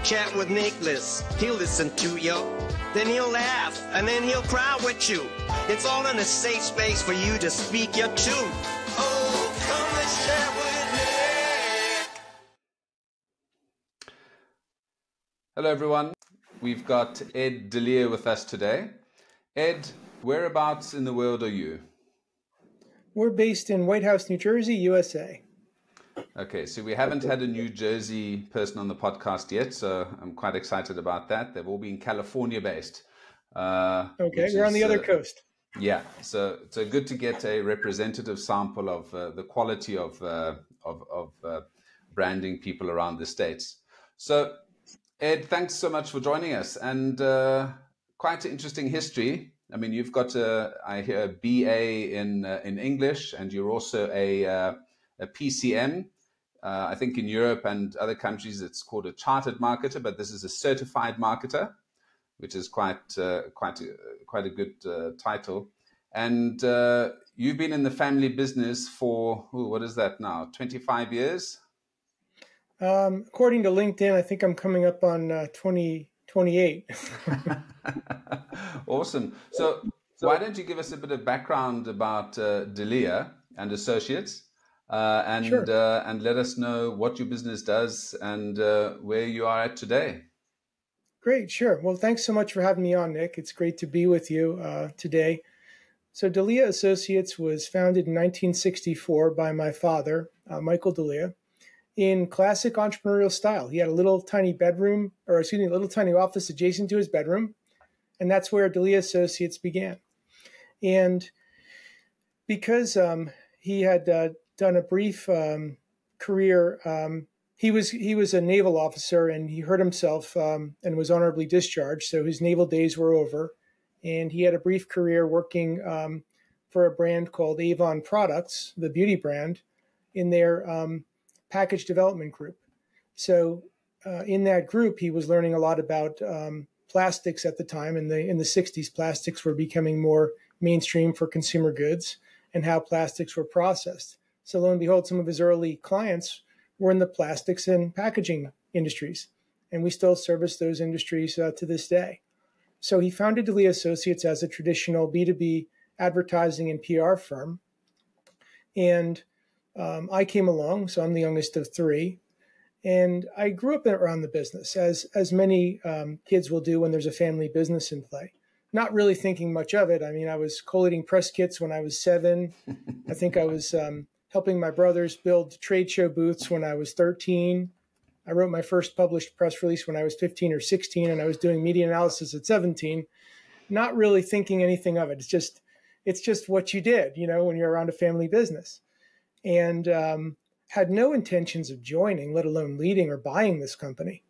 chat with Nicholas. He'll listen to you, then he'll laugh, and then he'll cry with you. It's all in a safe space for you to speak your truth. Oh, come let's chat with Nick. Hello, everyone. We've got Ed Delia with us today. Ed, whereabouts in the world are you? We're based in White House, New Jersey, USA. Okay, so we haven't had a New Jersey person on the podcast yet, so I'm quite excited about that. They've all been California based. Okay, we're on the other coast. Yeah, so good to get a representative sample of the quality of branding people around the States. So, Ed, thanks so much for joining us, and quite an interesting history. I mean, you've got I hear a BA in English, and you're also a PCM. I think in Europe and other countries it's called a chartered marketer, but this is a certified marketer, which is quite a good title. And you've been in the family business for what is that now? 25 years. According to LinkedIn, I think I'm coming up on 28. Awesome. So why don't you give us a bit of background about Delia and Associates, Sure. And let us know what your business does and where you are at today. Great, sure. Well, thanks so much for having me on, Nick. It's great to be with you today. So Delia Associates was founded in 1964 by my father, Michael Delia, in classic entrepreneurial style. He had a little tiny little tiny office adjacent to his bedroom, and that's where Delia Associates began. And because he had done a brief career, he was a naval officer, and he hurt himself and was honorably discharged. So his naval days were over, and he had a brief career working for a brand called Avon Products, the beauty brand, in their package development group. So in that group, he was learning a lot about plastics at the time. In the 60s, plastics were becoming more mainstream for consumer goods and how plastics were processed. So lo and behold, some of his early clients were in the plastics and packaging industries, and we still service those industries to this day. So he founded Delia Associates as a traditional B2B advertising and PR firm. And I came along, so I'm the youngest of three, and I grew up around the business, as many kids will do when there's a family business in play. Not really thinking much of it. I mean, I was collating press kits when I was 7. I think I was helping my brothers build trade show booths when I was 13. I wrote my first published press release when I was 15 or 16, and I was doing media analysis at 17, not really thinking anything of it. It's just what you did, when you're around a family business. And had no intentions of joining, let alone leading or buying this company.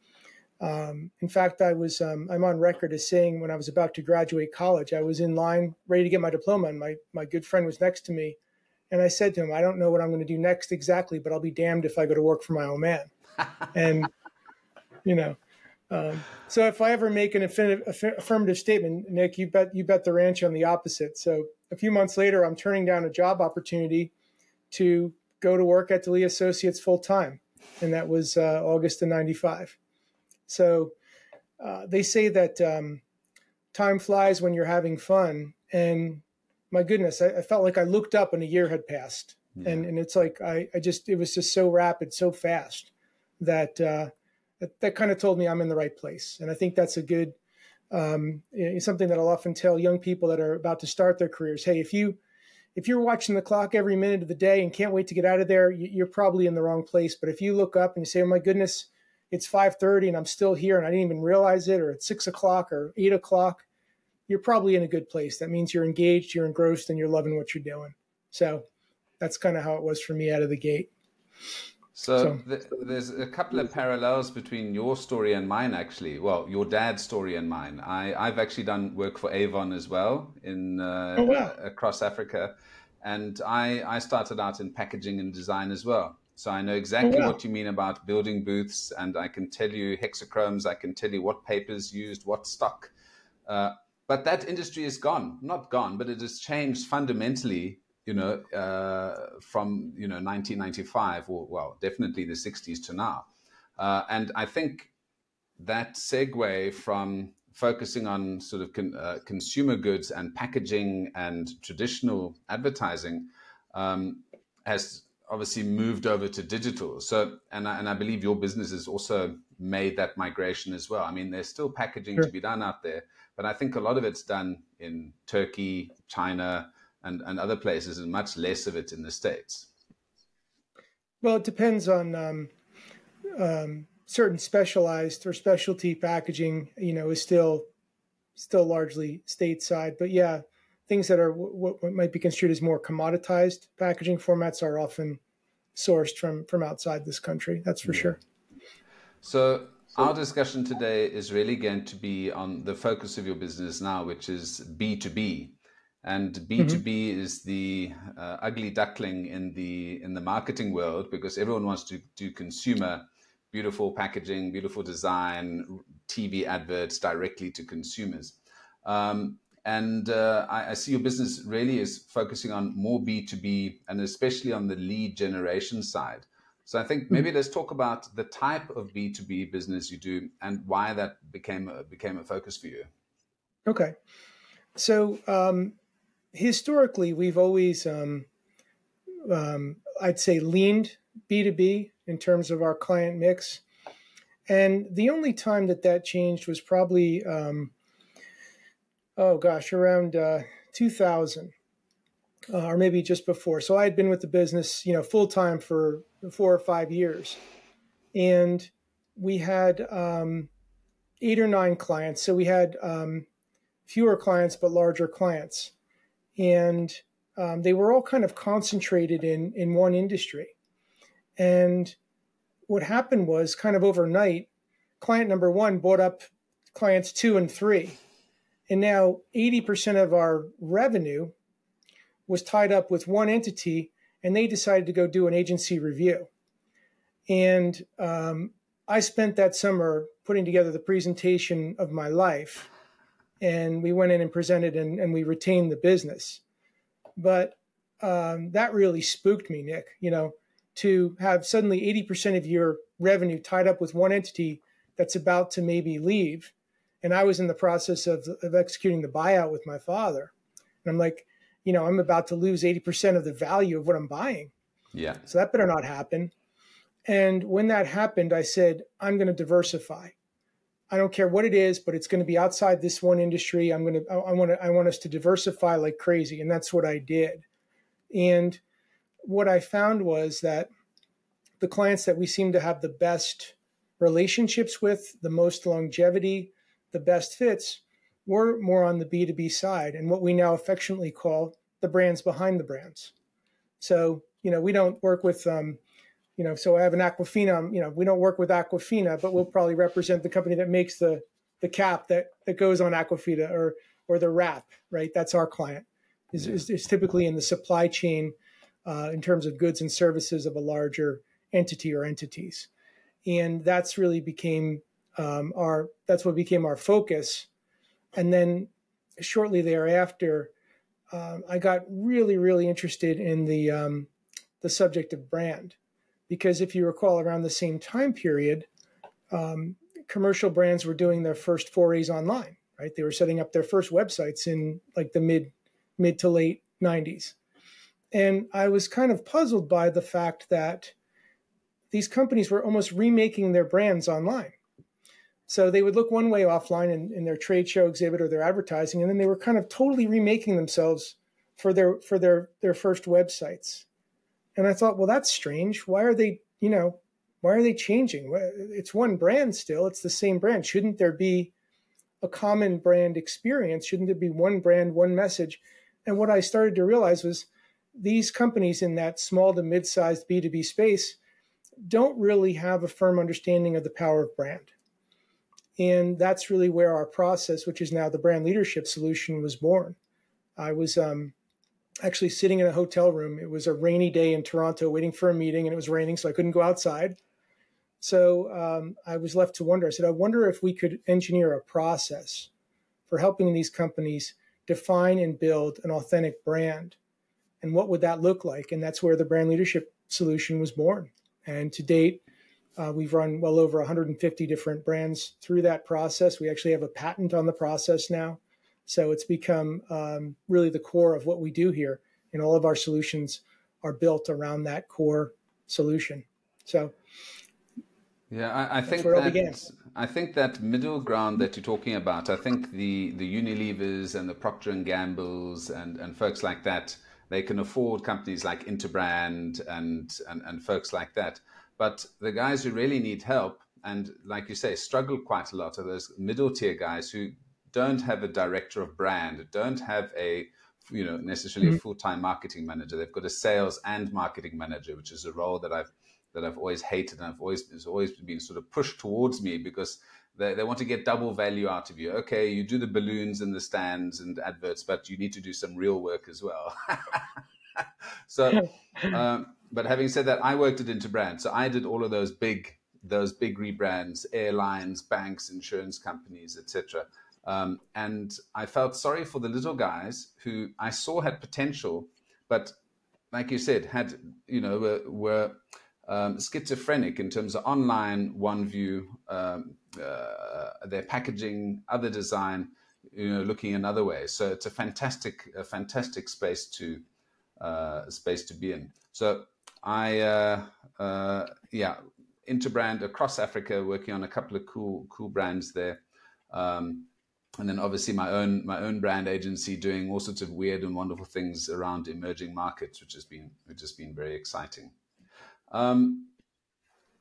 In fact, I'm on record as saying when I was about to graduate college, I was in line ready to get my diploma, and my good friend was next to me. And I said to him, I don't know what I'm going to do next exactly, but I'll be damned if I go to work for my own man. And, so if I ever make an affirmative statement, Nick, you bet the ranch on the opposite. So a few months later, I'm turning down a job opportunity to go to work at Delia Associates full time. And that was August of 95. So they say that time flies when you're having fun. And my goodness, I felt like I looked up and a year had passed. Yeah. And it's like, it was just so rapid, so fast that that kind of told me I'm in the right place. And I think that's a good, something that I'll often tell young people that are about to start their careers. Hey, if you're watching the clock every minute of the day and can't wait to get out of there, you're probably in the wrong place. But if you look up and you say, oh my goodness, it's 5:30 and I'm still here and I didn't even realize it, or it's 6 o'clock or 8 o'clock, you're probably in a good place. That means you're engaged, you're engrossed, and you're loving what you're doing. So that's kind of how it was for me out of the gate. So there's a couple of parallels between your story and mine, actually. Well, your dad's story and mine. I've actually done work for Avon as well across Africa. And I started out in packaging and design as well. So I know exactly what you mean about building booths, and I can tell you hexachromes, I can tell you what papers used, what stock. But that industry is gone. Not gone, but it has changed fundamentally, from 1995, or well, definitely the 60s to now. And I think that segue from focusing on sort of consumer goods and packaging and traditional advertising has obviously moved over to digital. So, and I believe your business has also made that migration as well. I mean, there's still packaging to be done out there, but I think a lot of it's done in Turkey, China, and other places, and much less of it in the States. Well, it depends on certain specialized or specialty packaging, is still largely stateside. But yeah, things that are what might be construed as more commoditized packaging formats are often sourced from outside this country. That's for sure. So our discussion today is really going to be on the focus of your business now, which is B2B. And B2B is the ugly duckling in the marketing world, because everyone wants to do consumer, beautiful packaging, beautiful design, TV adverts directly to consumers. I see your business really is focusing on more B2B, and especially on the lead generation side. So I think maybe let's talk about the type of B2B business you do and why that became a focus for you. Okay. So historically, we've always, I'd say, leaned B2B in terms of our client mix. And the only time that changed was probably, around 2000, or maybe just before. So I had been with the business, full time for 4 or 5 years. And we had 8 or 9 clients. So we had fewer clients, but larger clients. And they were all kind of concentrated in one industry. And what happened was, kind of overnight, client number 1 bought up clients 2 and 3. And now 80% of our revenue was tied up with one entity, and they decided to go do an agency review. And I spent that summer putting together the presentation of my life. And we went in and presented, and we retained the business. But that really spooked me, Nick, to have suddenly 80% of your revenue tied up with one entity that's about to maybe leave. And I was in the process of executing the buyout with my father. And I'm like, I'm about to lose 80% of the value of what I'm buying. Yeah. So that better not happen. And when that happened, I said, I'm going to diversify. I don't care what it is, but it's going to be outside this one industry. I want us to diversify like crazy. And that's what I did. And what I found was that the clients that we seem to have the best relationships with, the most longevity, the best fits, were more on the B2B side, and what we now affectionately call the brands behind the brands. So, we don't work with, so I have an Aquafina, we don't work with Aquafina, but we'll probably represent the company that makes the cap that goes on Aquafina, or the wrap, right? That's our client, is typically in the supply chain in terms of goods and services of a larger entity or entities. And that's really became that's what became our focus. And then shortly thereafter, I got really, really interested in the subject of brand, because if you recall, around the same time period, commercial brands were doing their first forays online, right? They were setting up their first websites in like the mid to late 90s. And I was kind of puzzled by the fact that these companies were almost remaking their brands online. So they would look one way offline in their trade show exhibit or their advertising, and then they were kind of totally remaking themselves for their first websites. And I thought, well, that's strange. Why are they changing? It's one brand still. It's the same brand. Shouldn't there be a common brand experience? Shouldn't there be one brand, one message? And what I started to realize was these companies in that small to mid-sized B2B space don't really have a firm understanding of the power of brand. And that's really where our process, which is now the brand leadership solution, was born. I was actually sitting in a hotel room. It was a rainy day in Toronto waiting for a meeting, and it was raining, so I couldn't go outside. So I was left to wonder. I said, I wonder if we could engineer a process for helping these companies define and build an authentic brand. And what would that look like? And that's where the brand leadership solution was born. And to date, We've run well over 150 different brands through that process. We actually have a patent on the process now. So it's become really the core of what we do here. And all of our solutions are built around that core solution. So yeah, I think where it all began. I think that middle ground that you're talking about, I think the Unilevers and the Procter and Gambles and folks like that, they can afford companies like Interbrand and folks like that. But the guys who really need help and, like you say, struggle quite a lot are those middle tier guys who don't have a director of brand, don't have a necessarily a full-time marketing manager. They've got a sales and marketing manager, which is a role that I've always hated, and it's always been sort of pushed towards me because they want to get double value out of you. Okay, you do the balloons and the stands and adverts, but you need to do some real work as well. So, but having said that, I worked at Interbrand, so I did all of those big rebrands, airlines, banks, insurance companies, etc. And I felt sorry for the little guys who I saw had potential, but like you said, were schizophrenic in terms of online, one view, their packaging, other design, looking another way. So it's a fantastic space to be in. So Interbrand across Africa, working on a couple of cool brands there. And then obviously my own brand agency doing all sorts of weird and wonderful things around emerging markets, which has been very exciting.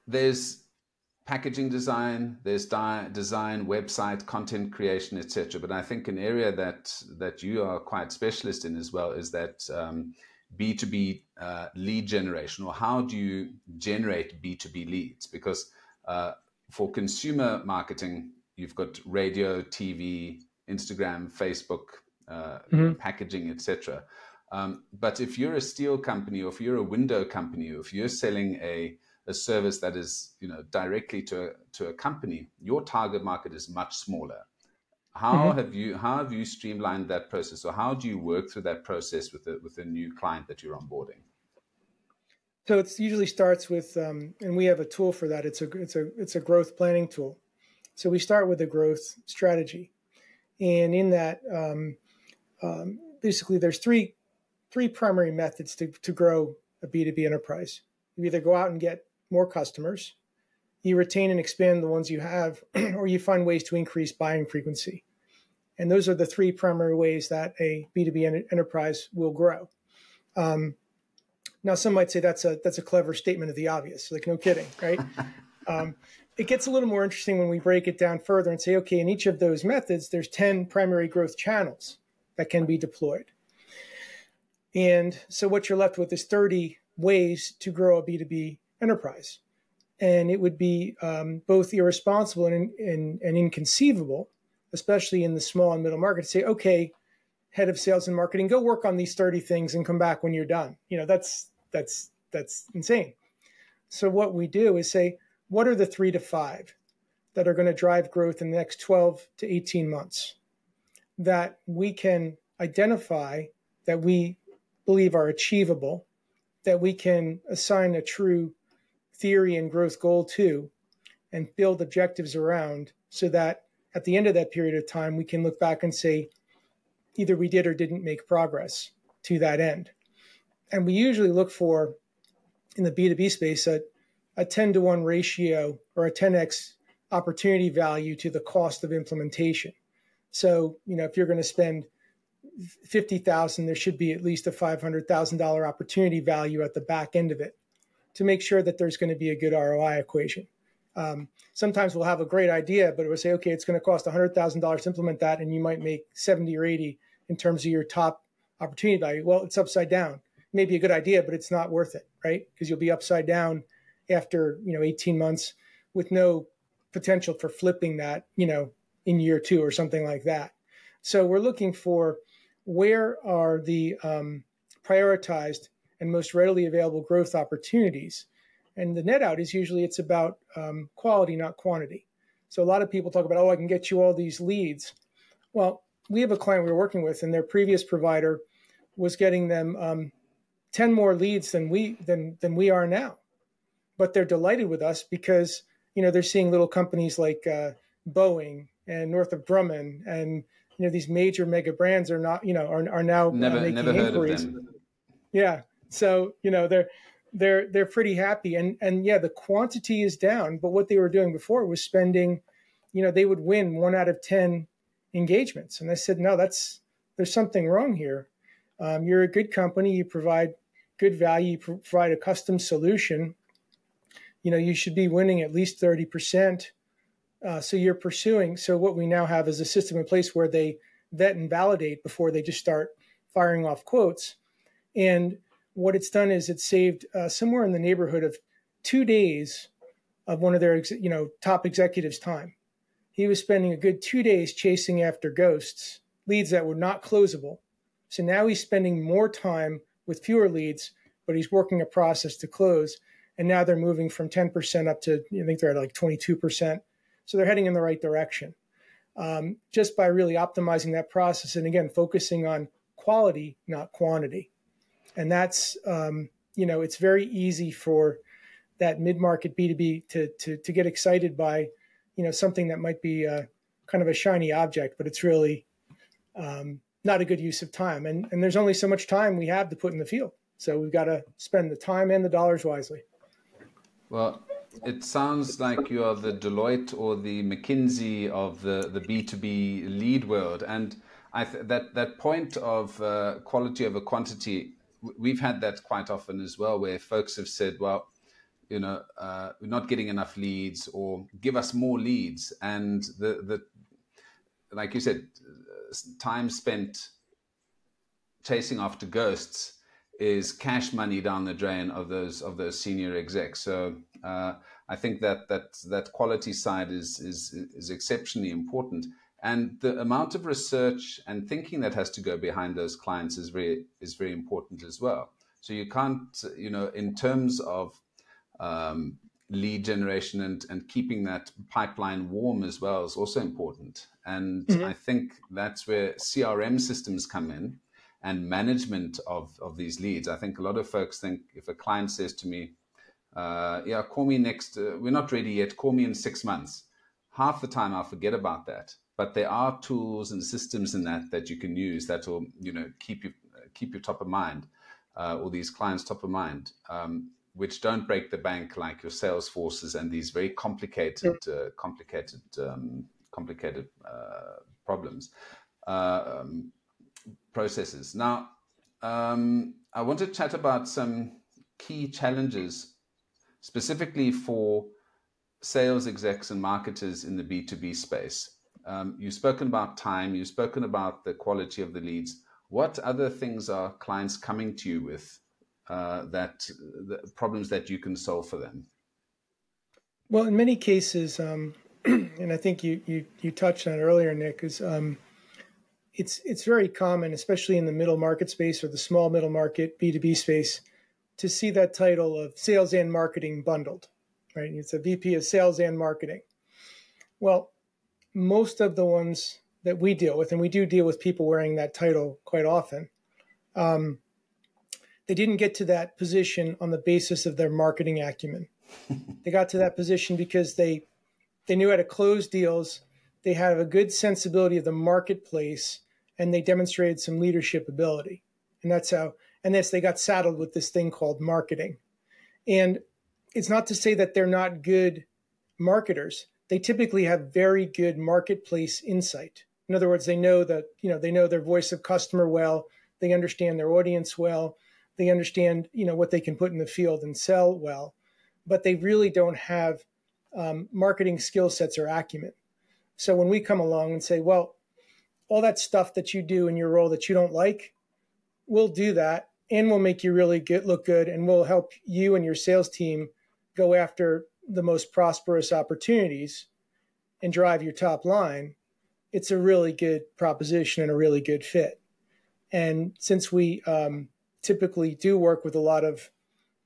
There's packaging design, there's design, website, content creation, etc. But I think an area that you are quite specialist in as well is that B2B lead generation, or how do you generate B2B leads? Because for consumer marketing, you've got radio, TV, Instagram, Facebook, packaging, etc. But if you're a steel company, or if you're a window company, or if you're selling a service that is directly to a company, your target market is much smaller. How have you streamlined that process, or how do you work through that process with a new client that you're onboarding? So it usually starts with, and we have a tool for that. It's a growth planning tool. So we start with a growth strategy, and in that, basically, there's three primary methods to grow a B2B enterprise. You either go out and get more customers, you retain and expand the ones you have, or you find ways to increase buying frequency. And those are the three primary ways that a B2B enterprise will grow. Now, some might say that's a clever statement of the obvious, like no kidding, right? It gets a little more interesting when we break it down further and say, okay, in each of those methods, there's 10 primary growth channels that can be deployed. And so what you're left with is 30 ways to grow a B2B enterprise. And it would be both irresponsible and inconceivable, especially in the small and middle market, to say, okay, head of sales and marketing, go work on these 30 things and come back when you're done. That's insane. So what we do is say, what are the 3 to 5 that are going to drive growth in the next 12 to 18 months that we can identify, that we believe are achievable, that we can assign a true theory and growth goal to, and build objectives around, so that at the end of that period of time, we can look back and say, either we did or didn't make progress to that end. And we usually look for, in the B2B space, a 10-to-1 ratio, or a 10x opportunity value to the cost of implementation. So, if you're going to spend $50,000, there should be at least a $500,000 opportunity value at the back end of it, to make sure that there's going to be a good ROI equation. Sometimes we'll have a great idea, but it will say, okay, it's going to cost $100,000 to implement that, and you might make 70 or 80 in terms of your top opportunity value. Well, it's upside down. It may be a good idea, but it's not worth it, right? Because you'll be upside down after 18 months with no potential for flipping that, in year 2 or something like that. So we're looking for, where are the prioritized and most readily available growth opportunities. And the net out is usually it's about quality, not quantity. So a lot of people talk about, I can get you all these leads. Well, we have a client we were working with, and their previous provider was getting them 10 more leads than we are now. but they're delighted with us because, they're seeing little companies like Boeing and Northrop Grumman and, these major mega brands are not, are now making heard inquiries. of them. Yeah. So, they're pretty happy. And yeah, the quantity is down, but what they were doing before was spending, they would win 1 out of 10 engagements. And I said, no, there's something wrong here. You're a good company. You provide good value, you provide a custom solution. You should be winning at least 30%. So you're pursuing. So what we now have is a system in place where they vet and validate before they just start firing off quotes. And what it's done is it's saved somewhere in the neighborhood of 2 days of one of their top executives' time. He was spending a good 2 days chasing after ghosts, leads that were not closable. So now he's spending more time with fewer leads, but he's working a process to close. And now they're moving from 10% up to, I think they're at like 22%. So they're heading in the right direction just by really optimizing that process. And again, focusing on quality, not quantity. And that's, it's very easy for that mid-market B2B to get excited by, something that might be kind of a shiny object, but it's really not a good use of time. And there's only so much time we have to put in the field. So we've got to spend the time and the dollars wisely. Well, it sounds like you are the Deloitte or the McKinsey of the B2B lead world. And that point of quality over quantity, we've had that quite often as well, where folks have said, well, we're not getting enough leads, or give us more leads. And the like you said, time spent chasing after ghosts is cash money down the drain of those senior execs. So I think that quality side is exceptionally important, and the amount of research and thinking that has to go behind those clients is very important as well. So you can't, in terms of lead generation and keeping that pipeline warm as well is also important. And I think that's where CRM systems come in, and management of these leads. I think a lot of folks think if a client says to me, call me next, we're not ready yet, call me in 6 months. Half the time I'll forget about that. But there are tools and systems in that you can use that will, keep you top of mind, or these clients top of mind, which don't break the bank like your sales forces and these very complicated problems. Processes. Now, I want to chat about some key challenges specifically for sales execs and marketers in the B2B space. You've spoken about time, you've spoken about the quality of the leads. What other things are clients coming to you with, the problems that you can solve for them? Well, in many cases, and I think you touched on it earlier, Nick, is it's very common, especially in the middle market space or the small middle market B2B space, to see that title of sales and marketing bundled, right? It's a VP of sales and marketing. Well, most of the ones that we deal with, and we do deal with people wearing that title quite often, they didn't get to that position on the basis of their marketing acumen. They got to that position because they knew how to close deals, they had a good sensibility of the marketplace, and they demonstrated some leadership ability. And that's how, and they got saddled with this thing called marketing. And it's not to say that they're not good marketers. They typically have very good marketplace insight. In other words, they know that, they know their voice of customer well, they understand their audience well, they understand, what they can put in the field and sell well, but they really don't have marketing skill sets or acumen. So when we come along and say, well, all that stuff that you do in your role that you don't like, we'll do that, and we'll make you really look good, and we'll help you and your sales team go after the most prosperous opportunities and drive your top line. It's a really good proposition and a really good fit. And since we typically do work with a lot of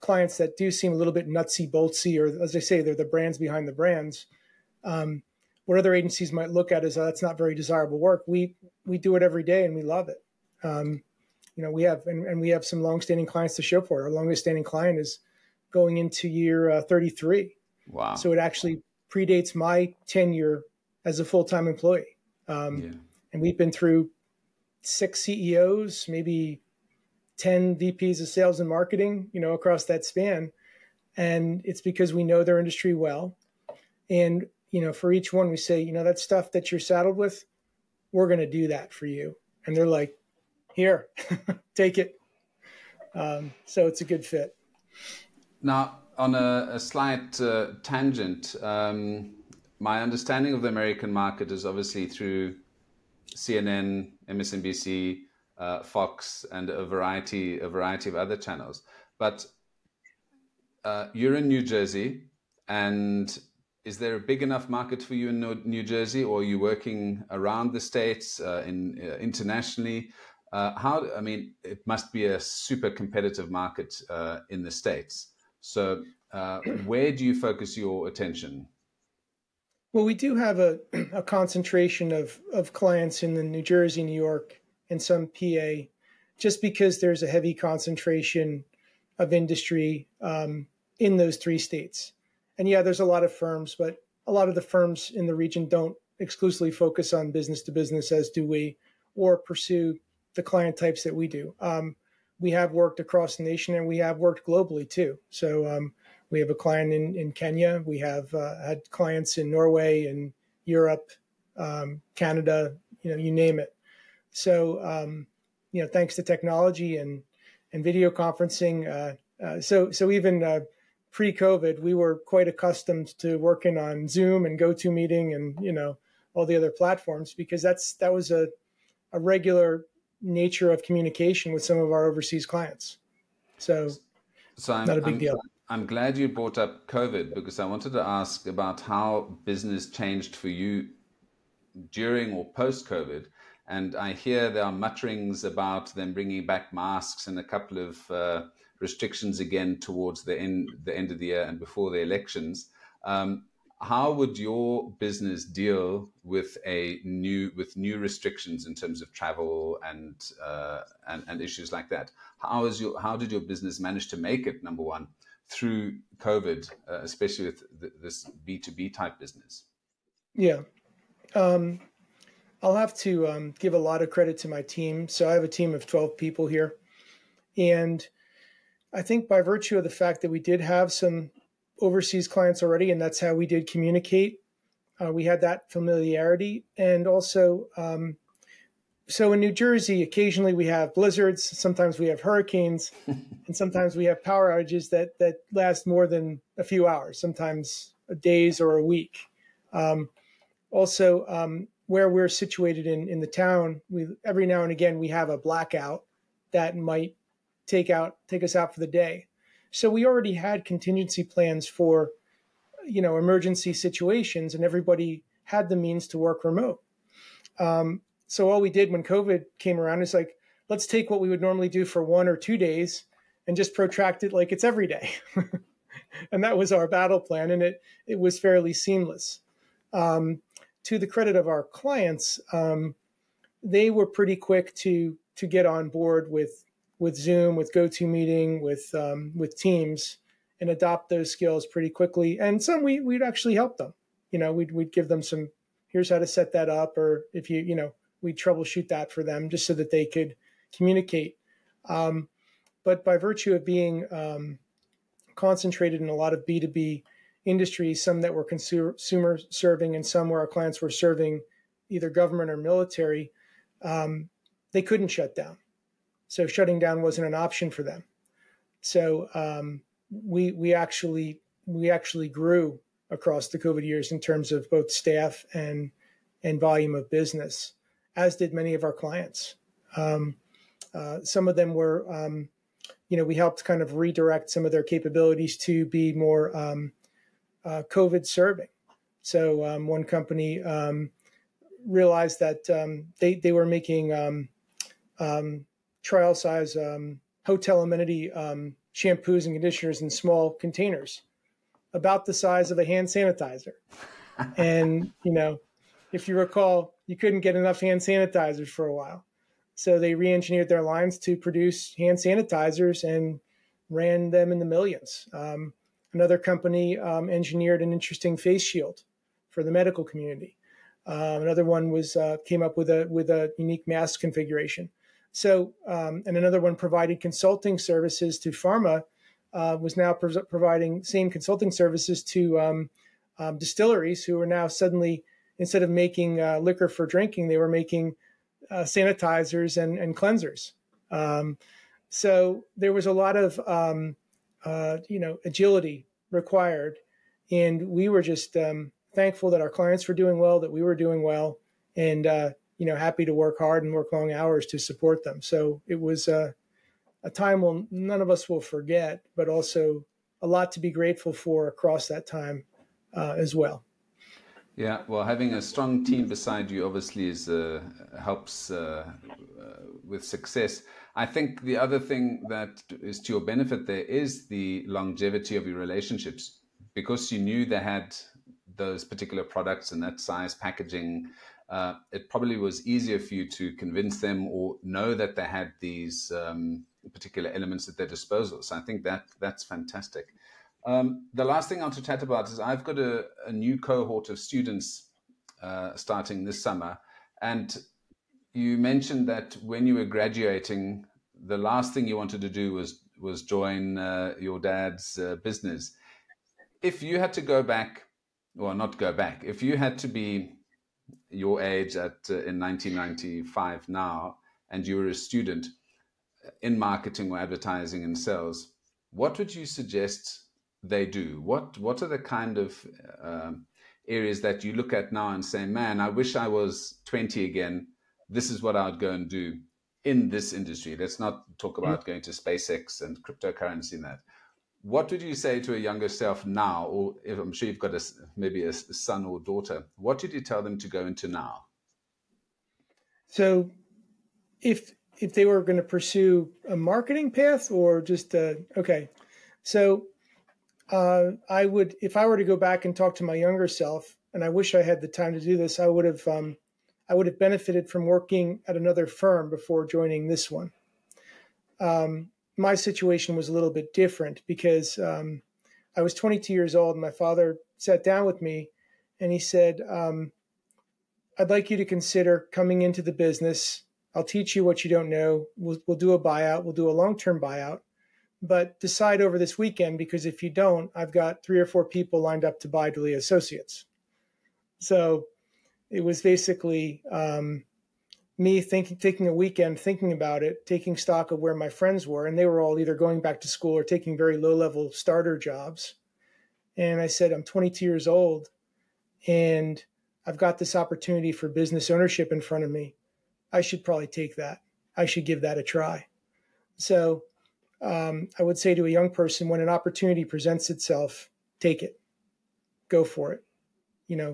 clients that do seem a little bit nutsy, boltsy, or as I say, they're the brands behind the brands, what other agencies might look at is, oh, that's not very desirable work. We do it every day and we love it. We have some longstanding clients to show for it. Our longest standing client is going into year 33. Wow. So it actually predates my tenure as a full-time employee. Yeah. And we've been through 6 CEOs, maybe 10 VPs of sales and marketing, across that span. And it's because we know their industry well. And, for each one, we say, that stuff that you're saddled with, we're going to do that for you. And they're like, here, take it. So it's a good fit. Now, on a slight tangent, my understanding of the American market is obviously through CNN, MSNBC, Fox, and a variety of other channels. But you're in New Jersey, and is there a big enough market for you in New Jersey, or are you working around the states, internationally? It must be a super competitive market in the States. So where do you focus your attention? Well, we do have a concentration of clients in the New Jersey, New York, and some PA, just because there's a heavy concentration of industry in those 3 states. And yeah, there's a lot of firms, but a lot of the firms in the region don't exclusively focus on business to business, as do we, or pursue the client types that we do. We have worked across the nation, and we have worked globally too. So we have a client in Kenya. We have had clients in Norway and Europe, Canada, you name it. So, thanks to technology and video conferencing. So even pre-COVID, we were quite accustomed to working on Zoom and GoToMeeting and, all the other platforms, because that was a regular nature of communication with some of our overseas clients. So not a big deal. I'm glad you brought up COVID, because I wanted to ask about how business changed for you during or post-COVID. And I hear there are mutterings about them bringing back masks and a couple of restrictions again towards the end of the year and before the elections. How would your business deal with new restrictions in terms of travel and issues like that? How did your business manage to make it, number one, through COVID, especially with this B2B type business? Yeah. I'll have to give a lot of credit to my team. So I have a team of 12 people here. And I think by virtue of the fact that we did have some overseas clients already, and that's how we did communicate, we had that familiarity. And also, so in New Jersey, occasionally we have blizzards, sometimes we have hurricanes, and sometimes we have power outages that last more than a few hours, sometimes days or a week. Where we're situated in the town, every now and again we have a blackout that might take us out for the day. So we already had contingency plans for, emergency situations, and everybody had the means to work remote. So all we did when COVID came around is like, let's take what we would normally do for 1 or 2 days and just protract it like it's every day. And that was our battle plan, and it was fairly seamless. To the credit of our clients, they were pretty quick to get on board with Zoom, with GoToMeeting, with Teams, and adopt those skills pretty quickly. And some we'd actually help them. We'd give them some, here's how to set that up, or if we'd troubleshoot that for them just so that they could communicate. But by virtue of being concentrated in a lot of B2B industries, some that were consumer serving and some where our clients were serving either government or military, they couldn't shut down. So shutting down wasn't an option for them. So we actually grew across the COVID years in terms of both staff and volume of business, as did many of our clients. Some of them were, we helped kind of redirect some of their capabilities to be more COVID serving. So one company realized that they were making trial size hotel amenity shampoos and conditioners in small containers about the size of a hand sanitizer. And, if you recall, you couldn't get enough hand sanitizers for a while. So they re-engineered their lines to produce hand sanitizers, and ran them in the millions. Another company engineered an interesting face shield for the medical community. Another one was came up with a unique mask configuration. So, and another one provided consulting services to pharma, was now providing same consulting services to distilleries who are now suddenly, instead of making liquor for drinking, they were making sanitizers and cleansers. So there was a lot of agility required, and we were just thankful that our clients were doing well, that we were doing well, and happy to work hard and work long hours to support them. So it was a time none of us will forget, but also a lot to be grateful for across that time as well. Yeah, well, having a strong team beside you obviously helps with success. I think the other thing that is to your benefit there is the longevity of your relationships, because you knew they had those particular products and that size packaging. It probably was easier for you to convince them or know that they had these particular elements at their disposal. So I think that's fantastic. The last thing I want to chat about is I've got a new cohort of students starting this summer. And you mentioned that when you were graduating, the last thing you wanted to do was join your dad's business. If you had to go back, or not go back, if you had to be your age in 1995 now, and you were a student in marketing or advertising and sales, what would you suggest they do? What are the kind of areas that you look at now and say, man, I wish I was 20 again. This is what I would go and do in this industry. Let's not talk about going to SpaceX and cryptocurrency and that. What would you say to a younger self now, or if I'm sure you've got maybe a son or daughter, what would you tell them to go into now? So if they were going to pursue a marketing path or just okay. So I would, if I were to go back and talk to my younger self, and I wish I had the time to do this, I would have benefited from working at another firm before joining this one. My situation was a little bit different because I was 22 years old, and my father sat down with me and he said, I'd like you to consider coming into the business. I'll teach you what you don't know. We'll do a buyout. We'll do a long-term buyout. But decide over this weekend, because if you don't, I've got 3 or 4 people lined up to buy Delia Associates. So it was basically me taking a weekend, thinking about it, taking stock of where my friends were, and they were all either going back to school or taking very low-level starter jobs. And I said, I'm 22 years old, and I've got this opportunity for business ownership in front of me. I should probably take that. I should give that a try. So I would say to a young person, when an opportunity presents itself, take it, go for it,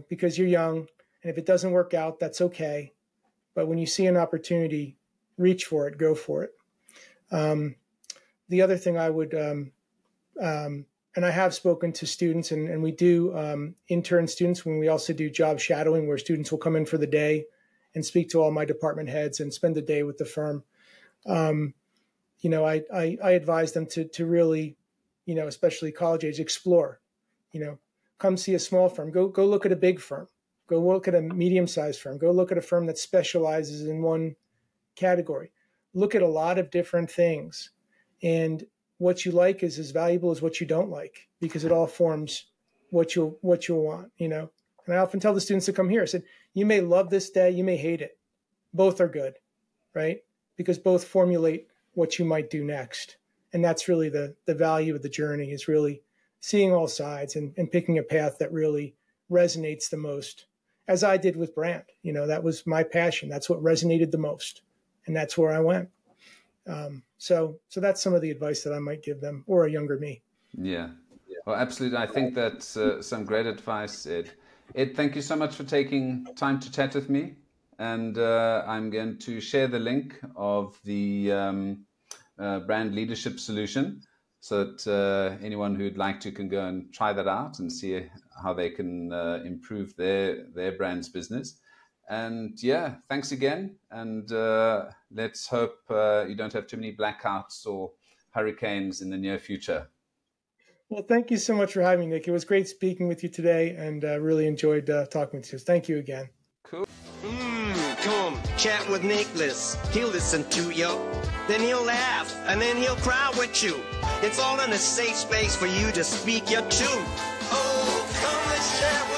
because you're young, and if it doesn't work out, that's okay. But when you see an opportunity, reach for it, go for it. The other thing I would, and I have spoken to students, and we do intern students when we also do job shadowing, where students will come in for the day and speak to all my department heads and spend the day with the firm. I advise them to really, especially college age, explore, come see a small firm, go look at a big firm, go look at a medium-sized firm, go look at a firm that specializes in one category, look at a lot of different things. And what you like is as valuable as what you don't like, because it all forms what you'll want, And I often tell the students that come here, I said, you may love this day, you may hate it. Both are good, right? Because both formulate what you might do next. And that's really the value of the journey, is really seeing all sides and picking a path that really resonates the most, as I did with brand. That was my passion. That's what resonated the most. And that's where I went. So that's some of the advice that I might give them, or a younger me. Yeah. Well, absolutely. I think that's some great advice, Ed. Ed, thank you so much for taking time to chat with me. And I'm going to share the link of the brand leadership solution, so that anyone who'd like to can go and try that out and see how they can improve their brand's business. And yeah, thanks again. And let's hope you don't have too many blackouts or hurricanes in the near future. Well, thank you so much for having me, Nick. It was great speaking with you today, and really enjoyed talking with you. Thank you again. Cool. Come chat with Nicholas. He'll listen to you. Then he'll laugh, and then he'll cry with you. It's all in a safe space for you to speak your truth. Oh, come and chat with